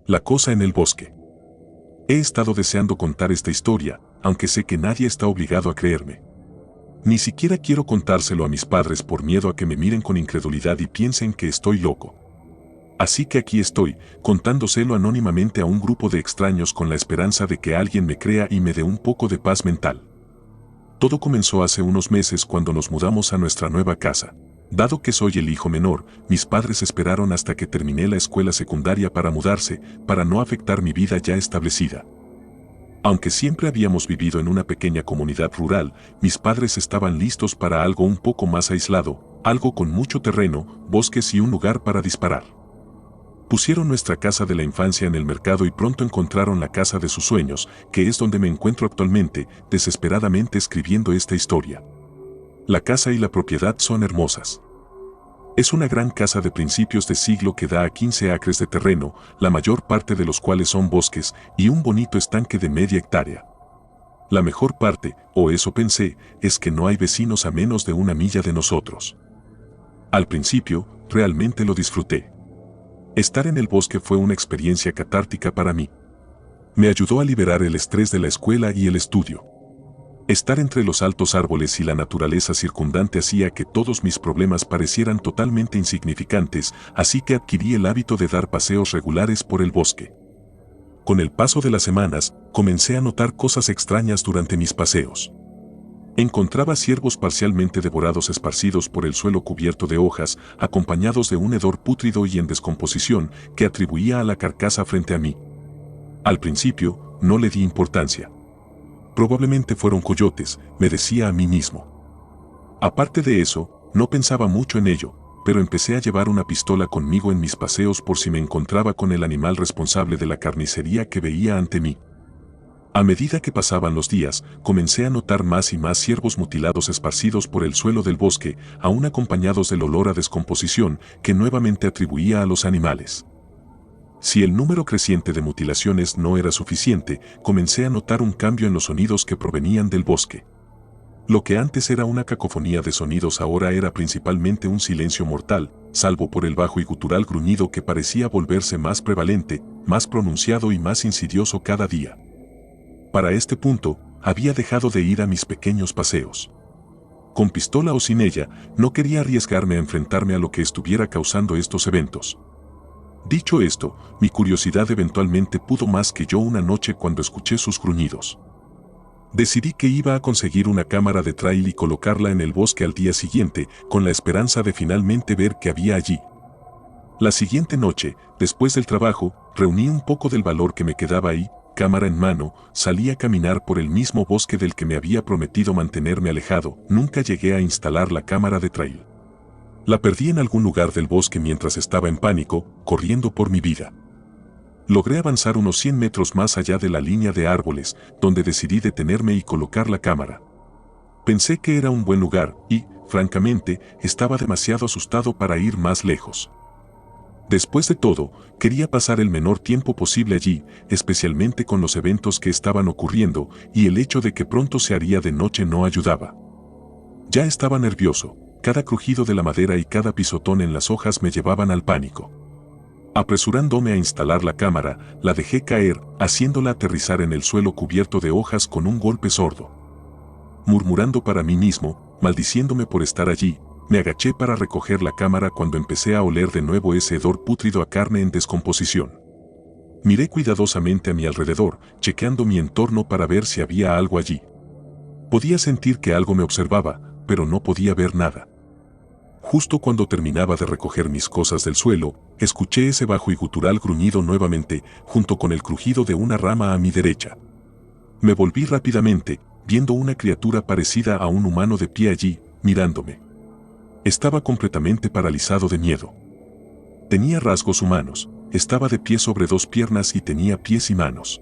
La cosa en el bosque. He estado deseando contar esta historia, aunque sé que nadie está obligado a creerme. Ni siquiera quiero contárselo a mis padres por miedo a que me miren con incredulidad y piensen que estoy loco. Así que aquí estoy, contándoselo anónimamente a un grupo de extraños con la esperanza de que alguien me crea y me dé un poco de paz mental. Todo comenzó hace unos meses cuando nos mudamos a nuestra nueva casa. Dado que soy el hijo menor, mis padres esperaron hasta que terminé la escuela secundaria para mudarse, para no afectar mi vida ya establecida. Aunque siempre habíamos vivido en una pequeña comunidad rural, mis padres estaban listos para algo un poco más aislado, algo con mucho terreno, bosques y un lugar para disparar. Pusieron nuestra casa de la infancia en el mercado y pronto encontraron la casa de sus sueños, que es donde me encuentro actualmente, desesperadamente escribiendo esta historia. La casa y la propiedad son hermosas. Es una gran casa de principios de siglo que da a 15 acres de terreno, la mayor parte de los cuales son bosques, y un bonito estanque de media hectárea. La mejor parte, o eso pensé, es que no hay vecinos a menos de 1 milla de nosotros. Al principio, realmente lo disfruté. Estar en el bosque fue una experiencia catártica para mí. Me ayudó a liberar el estrés de la escuela y el estudio. Estar entre los altos árboles y la naturaleza circundante hacía que todos mis problemas parecieran totalmente insignificantes, así que adquirí el hábito de dar paseos regulares por el bosque. Con el paso de las semanas, comencé a notar cosas extrañas durante mis paseos. Encontraba ciervos parcialmente devorados esparcidos por el suelo cubierto de hojas, acompañados de un hedor pútrido y en descomposición que atribuía a la carcasa frente a mí. Al principio, no le di importancia. Probablemente fueron coyotes, me decía a mí mismo. Aparte de eso, no pensaba mucho en ello, pero empecé a llevar una pistola conmigo en mis paseos por si me encontraba con el animal responsable de la carnicería que veía ante mí. A medida que pasaban los días, comencé a notar más y más ciervos mutilados esparcidos por el suelo del bosque, aún acompañados del olor a descomposición que nuevamente atribuía a los animales. Si el número creciente de mutilaciones no era suficiente, comencé a notar un cambio en los sonidos que provenían del bosque. Lo que antes era una cacofonía de sonidos ahora era principalmente un silencio mortal, salvo por el bajo y gutural gruñido que parecía volverse más prevalente, más pronunciado y más insidioso cada día. Para este punto, había dejado de ir a mis pequeños paseos. Con pistola o sin ella, no quería arriesgarme a enfrentarme a lo que estuviera causando estos eventos. Dicho esto, mi curiosidad eventualmente pudo más que yo una noche cuando escuché sus gruñidos. Decidí que iba a conseguir una cámara de trail y colocarla en el bosque al día siguiente, con la esperanza de finalmente ver qué había allí. La siguiente noche, después del trabajo, reuní un poco del valor que me quedaba ahí, cámara en mano, salí a caminar por el mismo bosque del que me había prometido mantenerme alejado. Nunca llegué a instalar la cámara de trail. La perdí en algún lugar del bosque mientras estaba en pánico, corriendo por mi vida. Logré avanzar unos 100 metros más allá de la línea de árboles, donde decidí detenerme y colocar la cámara. Pensé que era un buen lugar y, francamente, estaba demasiado asustado para ir más lejos. Después de todo, quería pasar el menor tiempo posible allí, especialmente con los eventos que estaban ocurriendo, y el hecho de que pronto se haría de noche no ayudaba. Ya estaba nervioso. Cada crujido de la madera y cada pisotón en las hojas me llevaban al pánico. Apresurándome a instalar la cámara, la dejé caer, haciéndola aterrizar en el suelo cubierto de hojas con un golpe sordo. Murmurando para mí mismo, maldiciéndome por estar allí, me agaché para recoger la cámara cuando empecé a oler de nuevo ese hedor pútrido a carne en descomposición. Miré cuidadosamente a mi alrededor, chequeando mi entorno para ver si había algo allí. Podía sentir que algo me observaba, pero no podía ver nada. Justo cuando terminaba de recoger mis cosas del suelo, escuché ese bajo y gutural gruñido nuevamente, junto con el crujido de una rama a mi derecha. Me volví rápidamente, viendo una criatura parecida a un humano de pie allí, mirándome. Estaba completamente paralizado de miedo. Tenía rasgos humanos, estaba de pie sobre 2 piernas y tenía pies y manos.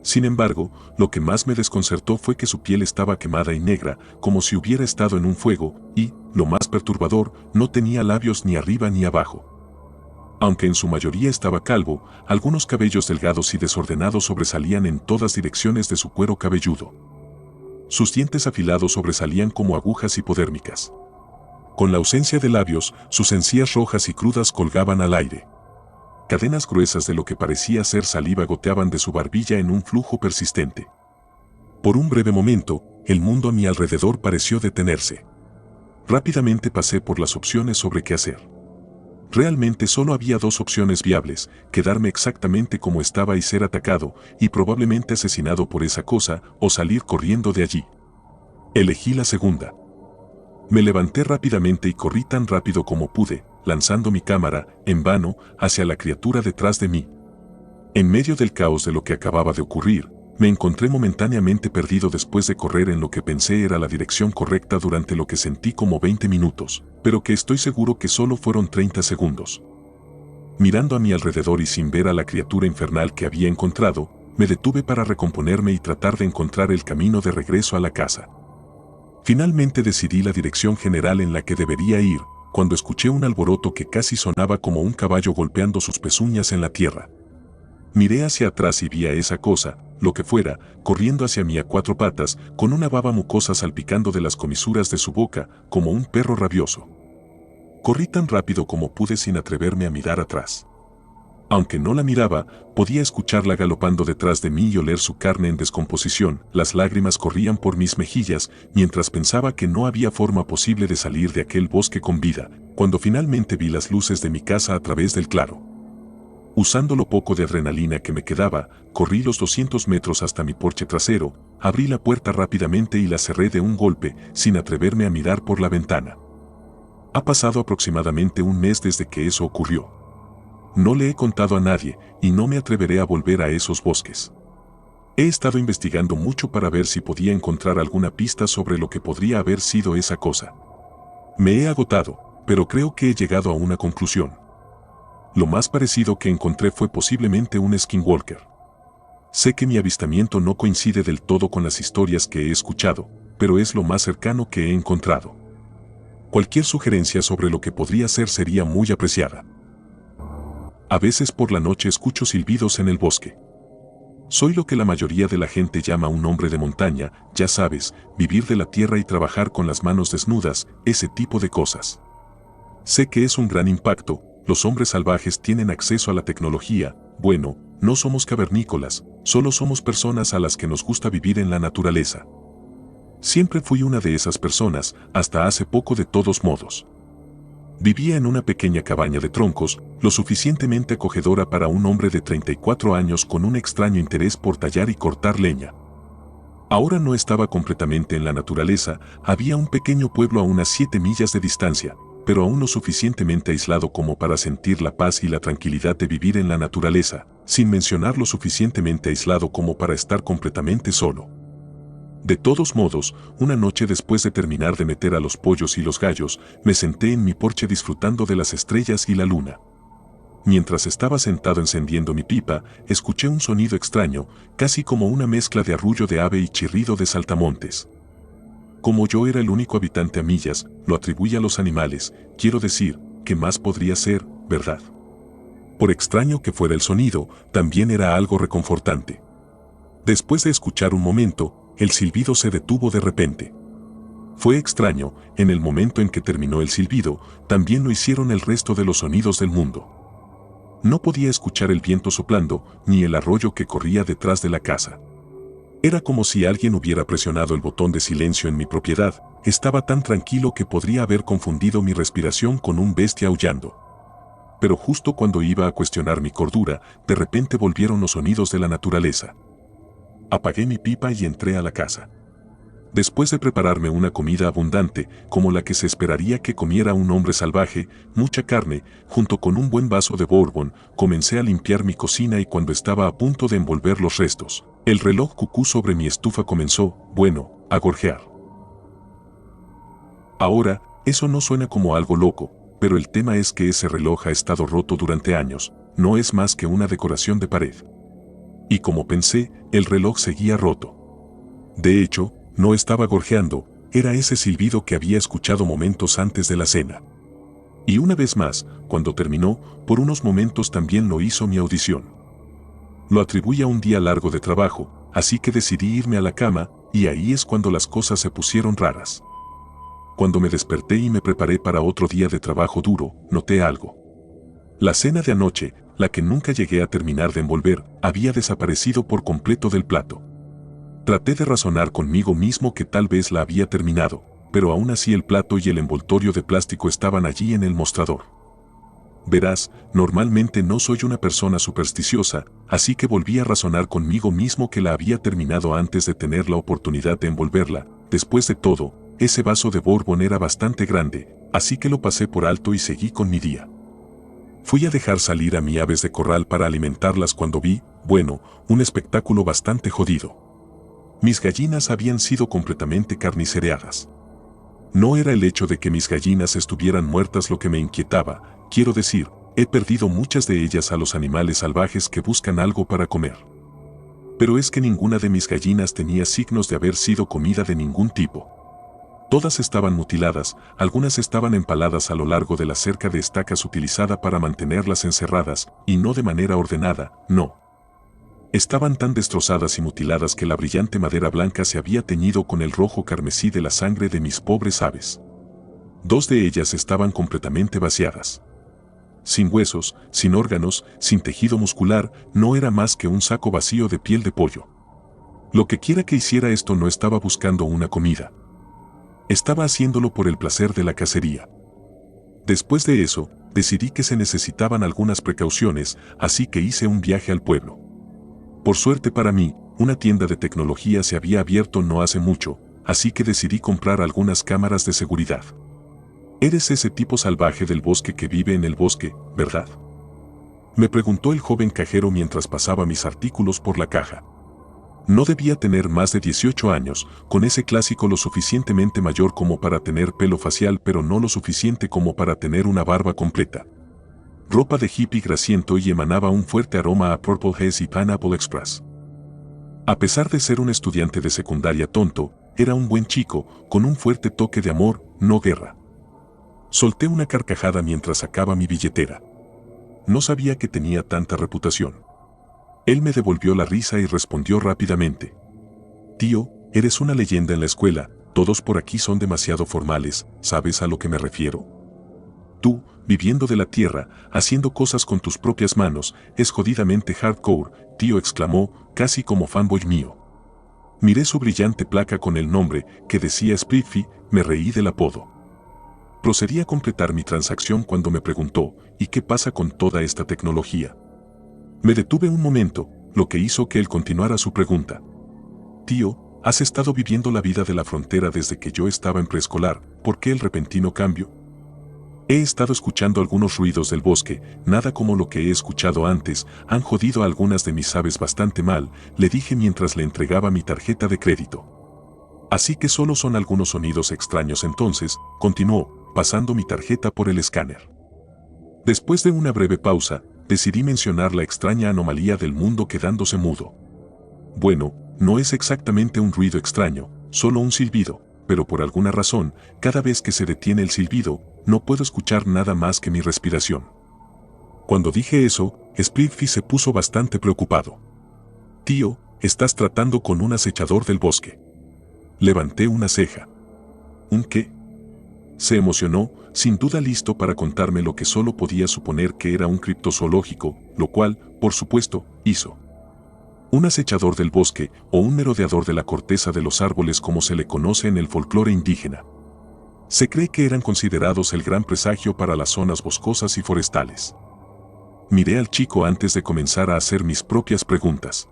Sin embargo, lo que más me desconcertó fue que su piel estaba quemada y negra, como si hubiera estado en un fuego, y, lo más perturbador, no tenía labios ni arriba ni abajo. Aunque en su mayoría estaba calvo, algunos cabellos delgados y desordenados sobresalían en todas direcciones de su cuero cabelludo. Sus dientes afilados sobresalían como agujas hipodérmicas. Con la ausencia de labios, sus encías rojas y crudas colgaban al aire. Cadenas gruesas de lo que parecía ser saliva goteaban de su barbilla en un flujo persistente. Por un breve momento, el mundo a mi alrededor pareció detenerse. Rápidamente pasé por las opciones sobre qué hacer. Realmente solo había dos opciones viables: quedarme exactamente como estaba y ser atacado, y probablemente asesinado por esa cosa, o salir corriendo de allí. Elegí la segunda. Me levanté rápidamente y corrí tan rápido como pude, lanzando mi cámara, en vano, hacia la criatura detrás de mí. En medio del caos de lo que acababa de ocurrir, me encontré momentáneamente perdido después de correr en lo que pensé era la dirección correcta durante lo que sentí como 20 minutos, pero que estoy seguro que solo fueron 30 segundos. Mirando a mi alrededor y sin ver a la criatura infernal que había encontrado, me detuve para recomponerme y tratar de encontrar el camino de regreso a la casa. Finalmente decidí la dirección general en la que debería ir, cuando escuché un alboroto que casi sonaba como un caballo golpeando sus pezuñas en la tierra. Miré hacia atrás y vi a esa cosa, lo que fuera, corriendo hacia mí a cuatro patas, con una baba mucosa salpicando de las comisuras de su boca, como un perro rabioso. Corrí tan rápido como pude sin atreverme a mirar atrás. Aunque no la miraba, podía escucharla galopando detrás de mí y oler su carne en descomposición. Las lágrimas corrían por mis mejillas, mientras pensaba que no había forma posible de salir de aquel bosque con vida, cuando finalmente vi las luces de mi casa a través del claro. Usando lo poco de adrenalina que me quedaba, corrí los 200 metros hasta mi porche trasero, abrí la puerta rápidamente y la cerré de un golpe, sin atreverme a mirar por la ventana. Ha pasado aproximadamente un mes desde que eso ocurrió. No le he contado a nadie, y no me atreveré a volver a esos bosques. He estado investigando mucho para ver si podía encontrar alguna pista sobre lo que podría haber sido esa cosa. Me he agotado, pero creo que he llegado a una conclusión. Lo más parecido que encontré fue posiblemente un skinwalker. Sé que mi avistamiento no coincide del todo con las historias que he escuchado, pero es lo más cercano que he encontrado. Cualquier sugerencia sobre lo que podría ser sería muy apreciada. A veces por la noche escucho silbidos en el bosque. Soy lo que la mayoría de la gente llama un hombre de montaña, ya sabes, vivir de la tierra y trabajar con las manos desnudas, ese tipo de cosas. Sé que es un gran impacto. Los hombres salvajes tienen acceso a la tecnología. Bueno, no somos cavernícolas, solo somos personas a las que nos gusta vivir en la naturaleza. Siempre fui una de esas personas, hasta hace poco de todos modos. Vivía en una pequeña cabaña de troncos, lo suficientemente acogedora para un hombre de 34 años con un extraño interés por tallar y cortar leña. Ahora no estaba completamente en la naturaleza, había un pequeño pueblo a unas 7 millas de distancia, pero aún lo suficientemente aislado como para sentir la paz y la tranquilidad de vivir en la naturaleza, sin mencionar lo suficientemente aislado como para estar completamente solo. De todos modos, una noche después de terminar de meter a los pollos y los gallos, me senté en mi porche disfrutando de las estrellas y la luna. Mientras estaba sentado encendiendo mi pipa, escuché un sonido extraño, casi como una mezcla de arrullo de ave y chirrido de saltamontes. Como yo era el único habitante a millas, lo atribuí a los animales, quiero decir, ¿qué más podría ser, verdad? Por extraño que fuera el sonido, también era algo reconfortante. Después de escuchar un momento, el silbido se detuvo de repente. Fue extraño, en el momento en que terminó el silbido, también lo hicieron el resto de los sonidos del mundo. No podía escuchar el viento soplando, ni el arroyo que corría detrás de la casa. Era como si alguien hubiera presionado el botón de silencio en mi propiedad. Estaba tan tranquilo que podría haber confundido mi respiración con un bestia aullando. Pero justo cuando iba a cuestionar mi cordura, de repente volvieron los sonidos de la naturaleza. Apagué mi pipa y entré a la casa. Después de prepararme una comida abundante, como la que se esperaría que comiera un hombre salvaje, mucha carne, junto con un buen vaso de bourbon, comencé a limpiar mi cocina y cuando estaba a punto de envolver los restos, el reloj cucú sobre mi estufa comenzó, a gorjear. Ahora, eso no suena como algo loco, pero el tema es que ese reloj ha estado roto durante años, no es más que una decoración de pared. Y como pensé, el reloj seguía roto. De hecho, no estaba gorjeando, era ese silbido que había escuchado momentos antes de la cena. Y una vez más, cuando terminó, por unos momentos también lo hizo mi audición. Lo atribuí a un día largo de trabajo, así que decidí irme a la cama, y ahí es cuando las cosas se pusieron raras. Cuando me desperté y me preparé para otro día de trabajo duro, noté algo. La cena de anoche, la que nunca llegué a terminar de envolver, había desaparecido por completo del plato. Traté de razonar conmigo mismo que tal vez la había terminado, pero aún así el plato y el envoltorio de plástico estaban allí en el mostrador. Verás, normalmente no soy una persona supersticiosa, así que volví a razonar conmigo mismo que la había terminado antes de tener la oportunidad de envolverla. Después de todo, ese vaso de Bourbon era bastante grande, así que lo pasé por alto y seguí con mi día. Fui a dejar salir a mis aves de corral para alimentarlas cuando vi, bueno, un espectáculo bastante jodido. Mis gallinas habían sido completamente carnicereadas. No era el hecho de que mis gallinas estuvieran muertas lo que me inquietaba, quiero decir, he perdido muchas de ellas a los animales salvajes que buscan algo para comer. Pero es que ninguna de mis gallinas tenía signos de haber sido comida de ningún tipo. Todas estaban mutiladas, algunas estaban empaladas a lo largo de la cerca de estacas utilizada para mantenerlas encerradas, y no de manera ordenada, no. Estaban tan destrozadas y mutiladas que la brillante madera blanca se había teñido con el rojo carmesí de la sangre de mis pobres aves. 2 de ellas estaban completamente vaciadas. Sin huesos, sin órganos, sin tejido muscular, no era más que un saco vacío de piel de pollo. Lo que quiera que hiciera esto no estaba buscando una comida. Estaba haciéndolo por el placer de la cacería. Después de eso, decidí que se necesitaban algunas precauciones, así que hice un viaje al pueblo. Por suerte para mí, una tienda de tecnología se había abierto no hace mucho, así que decidí comprar algunas cámaras de seguridad. Eres ese tipo salvaje del bosque que vive en el bosque, ¿verdad? Me preguntó el joven cajero mientras pasaba mis artículos por la caja. No debía tener más de 18 años, con ese clásico lo suficientemente mayor como para tener pelo facial pero no lo suficiente como para tener una barba completa. Ropa de hippie grasiento y emanaba un fuerte aroma a Purple Haze y Pineapple Express. A pesar de ser un estudiante de secundaria tonto, era un buen chico, con un fuerte toque de amor, no guerra. Solté una carcajada mientras sacaba mi billetera. No sabía que tenía tanta reputación. Él me devolvió la risa y respondió rápidamente. Tío, eres una leyenda en la escuela, todos por aquí son demasiado formales, ¿sabes a lo que me refiero? Tú, viviendo de la tierra, haciendo cosas con tus propias manos, es jodidamente hardcore, tío exclamó, casi como fanboy mío. Miré su brillante placa con el nombre, que decía Spliffy, me reí del apodo. Procedí a completar mi transacción cuando me preguntó, ¿y qué pasa con toda esta tecnología? Me detuve un momento, lo que hizo que él continuara su pregunta. Tío, has estado viviendo la vida de la frontera desde que yo estaba en preescolar, ¿por qué el repentino cambio? He estado escuchando algunos ruidos del bosque, nada como lo que he escuchado antes, han jodido a algunas de mis aves bastante mal, le dije mientras le entregaba mi tarjeta de crédito. Así que solo son algunos sonidos extraños entonces, continuó, pasando mi tarjeta por el escáner. Después de una breve pausa, decidí mencionar la extraña anomalía del mundo quedándose mudo. Bueno, no es exactamente un ruido extraño, solo un silbido, pero por alguna razón, cada vez que se detiene el silbido, no puedo escuchar nada más que mi respiración. Cuando dije eso, Spliffy se puso bastante preocupado. Tío, estás tratando con un acechador del bosque. Levanté una ceja. ¿Un qué? Se emocionó, sin duda listo para contarme lo que solo podía suponer que era un criptozoológico, lo cual, por supuesto, hizo. Un acechador del bosque o un merodeador de la corteza de los árboles como se le conoce en el folclore indígena. Se cree que eran considerados el gran presagio para las zonas boscosas y forestales. Miré al chico antes de comenzar a hacer mis propias preguntas.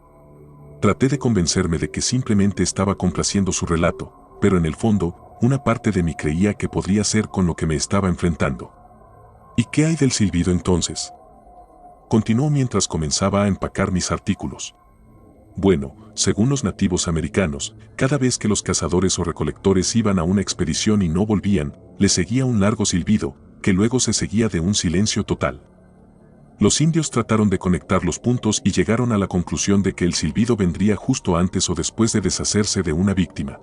Traté de convencerme de que simplemente estaba complaciendo su relato, pero en el fondo, una parte de mí creía que podría ser con lo que me estaba enfrentando. ¿Y qué hay del silbido entonces? Continuó mientras comenzaba a empacar mis artículos. Bueno, según los nativos americanos, cada vez que los cazadores o recolectores iban a una expedición y no volvían, les seguía un largo silbido, que luego se seguía de un silencio total. Los indios trataron de conectar los puntos y llegaron a la conclusión de que el silbido vendría justo antes o después de deshacerse de una víctima.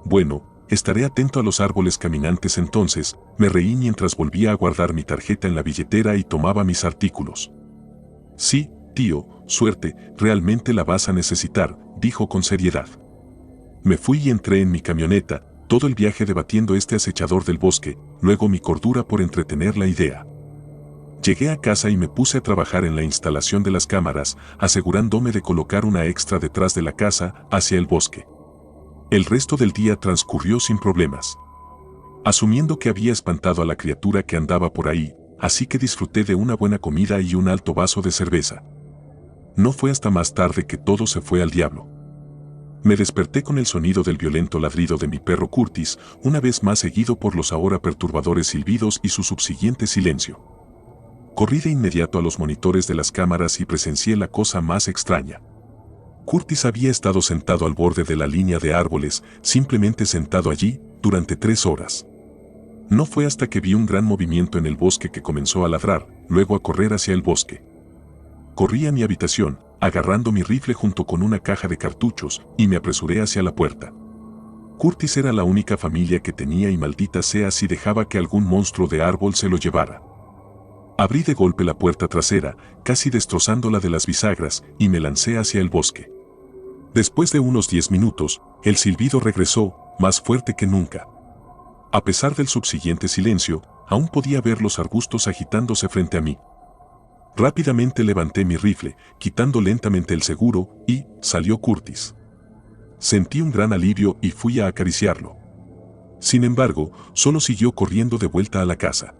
Bueno, estaré atento a los árboles caminantes entonces, me reí mientras volvía a guardar mi tarjeta en la billetera y tomaba mis artículos. Sí, tío, suerte, realmente la vas a necesitar, dijo con seriedad. Me fui y entré en mi camioneta, todo el viaje debatiendo este acechador del bosque, luego mi cordura por entretener la idea. Llegué a casa y me puse a trabajar en la instalación de las cámaras, asegurándome de colocar una extra detrás de la casa, hacia el bosque. El resto del día transcurrió sin problemas. Asumiendo que había espantado a la criatura que andaba por ahí, así que disfruté de una buena comida y un alto vaso de cerveza. No fue hasta más tarde que todo se fue al diablo. Me desperté con el sonido del violento ladrido de mi perro Curtis, una vez más seguido por los ahora perturbadores silbidos y su subsiguiente silencio. Corrí de inmediato a los monitores de las cámaras y presencié la cosa más extraña. Curtis había estado sentado al borde de la línea de árboles, simplemente sentado allí, durante 3 horas. No fue hasta que vi un gran movimiento en el bosque que comenzó a ladrar, luego a correr hacia el bosque. Corrí a mi habitación, agarrando mi rifle junto con una caja de cartuchos, y me apresuré hacia la puerta. Curtis era la única familia que tenía y maldita sea si dejaba que algún monstruo de árbol se lo llevara. Abrí de golpe la puerta trasera, casi destrozándola de las bisagras, y me lancé hacia el bosque. Después de unos 10 minutos, el silbido regresó, más fuerte que nunca. A pesar del subsiguiente silencio, aún podía ver los arbustos agitándose frente a mí. Rápidamente levanté mi rifle, quitando lentamente el seguro, y salió Curtis. Sentí un gran alivio y fui a acariciarlo. Sin embargo, solo siguió corriendo de vuelta a la casa.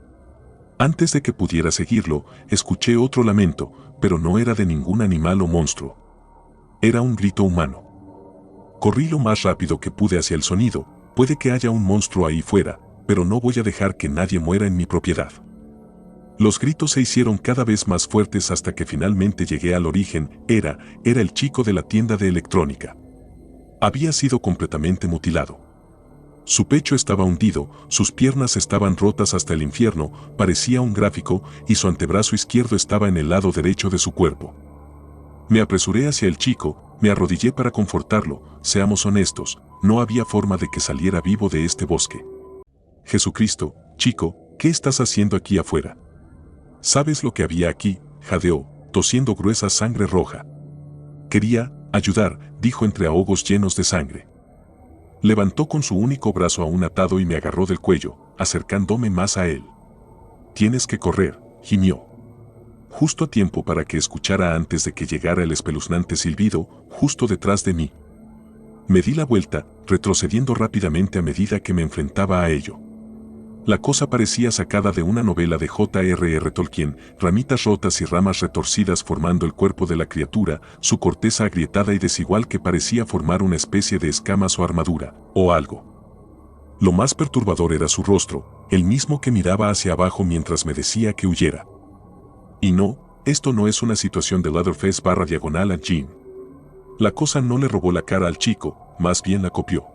Antes de que pudiera seguirlo, escuché otro lamento, pero no era de ningún animal o monstruo. Era un grito humano. Corrí lo más rápido que pude hacia el sonido. Puede que haya un monstruo ahí fuera, pero no voy a dejar que nadie muera en mi propiedad. Los gritos se hicieron cada vez más fuertes hasta que finalmente llegué al origen. Era el chico de la tienda de electrónica. Había sido completamente mutilado. Su pecho estaba hundido, sus piernas estaban rotas hasta el infierno, parecía un gráfico, y su antebrazo izquierdo estaba en el lado derecho de su cuerpo. Me apresuré hacia el chico, me arrodillé para confortarlo. Seamos honestos, no había forma de que saliera vivo de este bosque. Jesucristo, chico, ¿qué estás haciendo aquí afuera? ¿Sabes lo que había aquí?, jadeó, tosiendo gruesa sangre roja. Quería ayudar, dijo entre ahogos llenos de sangre. Levantó con su único brazo aún atado y me agarró del cuello, acercándome más a él. Tienes que correr, gimió. Justo a tiempo para que escuchara antes de que llegara el espeluznante silbido, justo detrás de mí. Me di la vuelta, retrocediendo rápidamente a medida que me enfrentaba a ello. La cosa parecía sacada de una novela de J.R.R. Tolkien, ramitas rotas y ramas retorcidas formando el cuerpo de la criatura, su corteza agrietada y desigual que parecía formar una especie de escamas o armadura, o algo. Lo más perturbador era su rostro, el mismo que miraba hacia abajo mientras me decía que huyera. Y no, esto no es una situación de Leatherface /diagonal a Jim. La cosa no le robó la cara al chico, más bien la copió.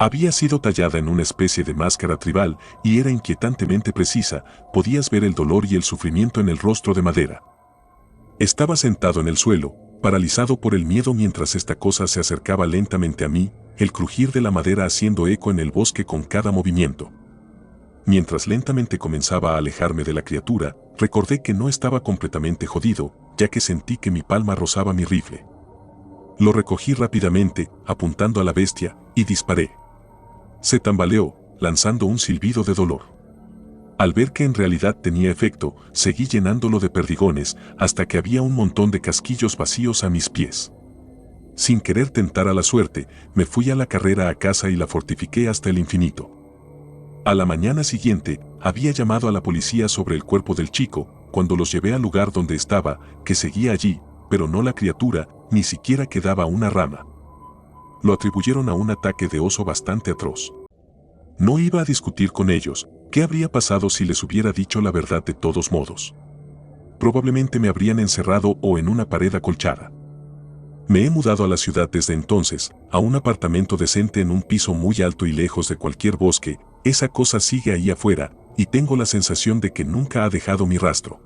Había sido tallada en una especie de máscara tribal y era inquietantemente precisa, podías ver el dolor y el sufrimiento en el rostro de madera. Estaba sentado en el suelo, paralizado por el miedo mientras esta cosa se acercaba lentamente a mí, el crujir de la madera haciendo eco en el bosque con cada movimiento. Mientras lentamente comenzaba a alejarme de la criatura, recordé que no estaba completamente jodido, ya que sentí que mi palma rozaba mi rifle. Lo recogí rápidamente, apuntando a la bestia, y disparé. Se tambaleó, lanzando un silbido de dolor. Al ver que en realidad tenía efecto, seguí llenándolo de perdigones hasta que había un montón de casquillos vacíos a mis pies. Sin querer tentar a la suerte, me fui a la carrera a casa y la fortifiqué hasta el infinito. A la mañana siguiente, había llamado a la policía sobre el cuerpo del chico, cuando los llevé al lugar donde estaba, que seguía allí, pero no la criatura, ni siquiera quedaba una rama. Lo atribuyeron a un ataque de oso bastante atroz. No iba a discutir con ellos, ¿qué habría pasado si les hubiera dicho la verdad de todos modos? Probablemente me habrían encerrado o en una pared acolchada. Me he mudado a la ciudad desde entonces, a un apartamento decente en un piso muy alto y lejos de cualquier bosque. Esa cosa sigue ahí afuera, y tengo la sensación de que nunca ha dejado mi rastro.